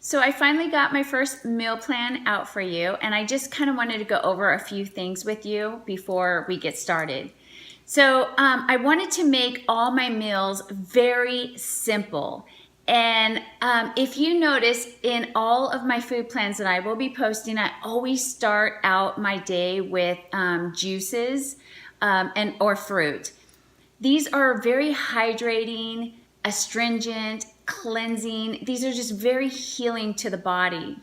So I finally got my first meal plan out for you, and I just kind of wanted to go over a few things with you before we get started. So I wanted to make all my meals very simple. And if you notice, in all of my food plans that I will be posting, I always start out my day with juices or fruit. These are very hydrating, astringent, cleansing. These are just very healing to the body.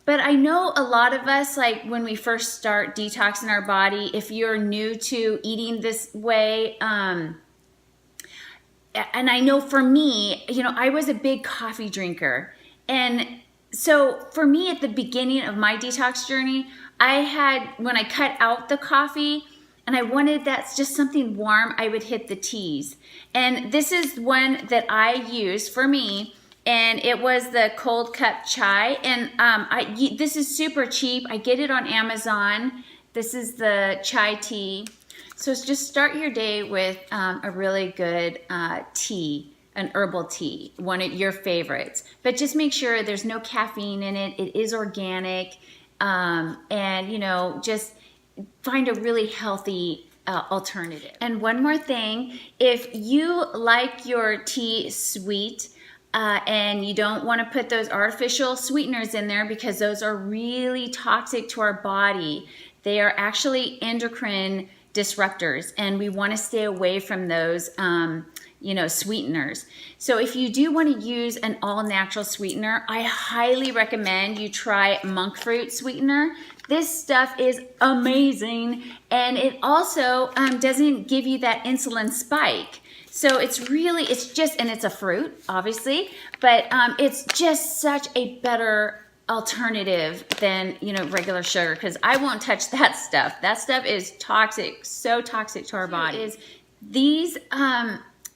But I know a lot of us, like when we first start detoxing our body, if you're new to eating this way, and I know for me, I was a big coffee drinker. And so for me at the beginning of my detox journey, when I cut out the coffee, and I wanted that's just something warm, I would hit the teas. And this is one that I used for me, and it was the cold cup chai. And this is super cheap. I get it on Amazon. This is the chai tea. So just start your day with a really good tea, an herbal tea, one of your favorites. But just make sure there's no caffeine in it. It is organic, and just find a really healthy alternative. And one more thing, if you like your tea sweet and you don't want to put those artificial sweeteners in there because those are really toxic to our body, they are actually endocrine disruptors, and we want to stay away from those sweeteners. So if you do want to use an all-natural sweetener, I highly recommend you try monk fruit sweetener. This stuff is amazing, and it also doesn't give you that insulin spike. So and it's a fruit, obviously, but it's just such a better alternative than regular sugar, because I won't touch that stuff. That stuff is toxic, so toxic to our body. These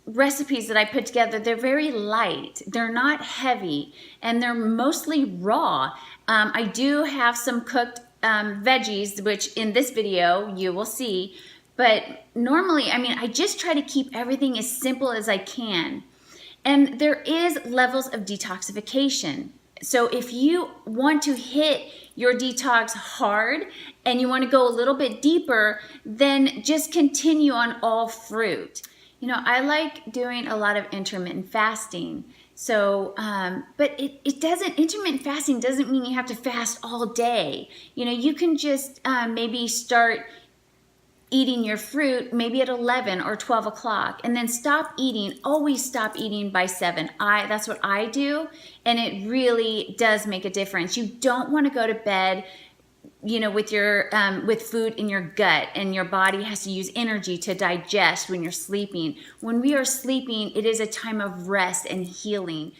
recipes that I put together, they're very light, they're not heavy, and they're mostly raw. I do have some cooked veggies, which in this video you will see, but normally, I just try to keep everything as simple as I can. And there is levels of detoxification. So if you want to hit your detox hard and you want to go a little bit deeper, then just continue on all fruit. I doing a lot of intermittent fasting. So, but intermittent fasting doesn't mean you have to fast all day. You can just maybe start eating your fruit maybe at 11 or 12 o'clock, and then always stop eating by 7. That's what I do, and it really does make a difference. You don't want to go to bed with food in your gut, and your body has to use energy to digest when you're sleeping. When we are sleeping, it is a time of rest and healing.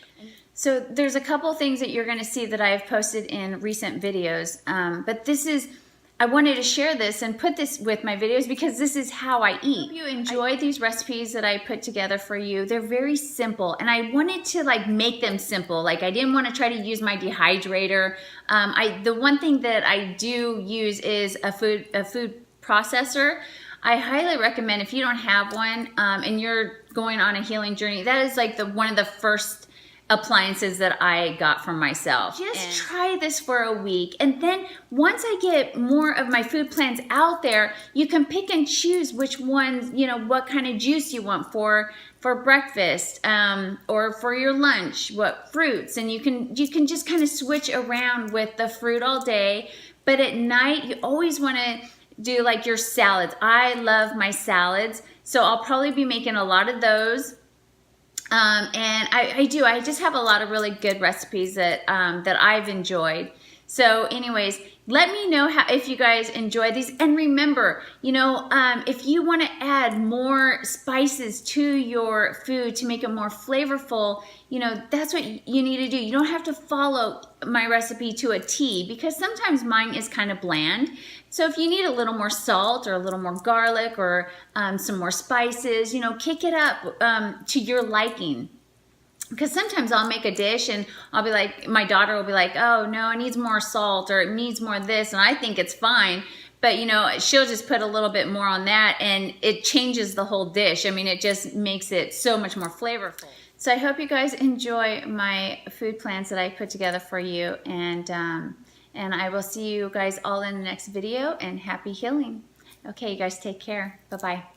So there's a couple things that you're going to see that I've posted in recent videos, but I wanted to share this and put this with my videos because this is how I eat. I hope you enjoy these recipes that I put together for you. They're very simple, and I wanted to make them simple. I didn't want to try to use my dehydrator. The one thing that I do use is a food processor. I highly recommend, if you don't have one and you're going on a healing journey, that is one of the first appliances that I got for myself. Just try this for a week, and then once I get more of my food plans out there, you can pick and choose which ones, what kind of juice you want for breakfast or for your lunch, what fruits, and you can just kind of switch around with the fruit all day. But at night, you always want to do your salads. I love my salads, so I'll probably be making a lot of those. And I just have a lot of really good recipes that I've enjoyed. So anyways, let me know if you guys enjoy these. And remember, if you want to add more spices to your food to make it more flavorful, that's what you need to do. You don't have to follow my recipe to a T, because sometimes mine is kind of bland. So if you need a little more salt or a little more garlic or some more spices, kick it up to your liking. Because sometimes I'll make a dish and I'll be like, my daughter will be like, oh no, it needs more salt or it needs more of this, and I think it's fine. But she'll just put a little bit more on that, and it changes the whole dish. It just makes it so much more flavorful. So I hope you guys enjoy my food plans that I put together for you, and I will see you guys all in the next video, and happy healing. Okay, you guys take care. Bye-bye.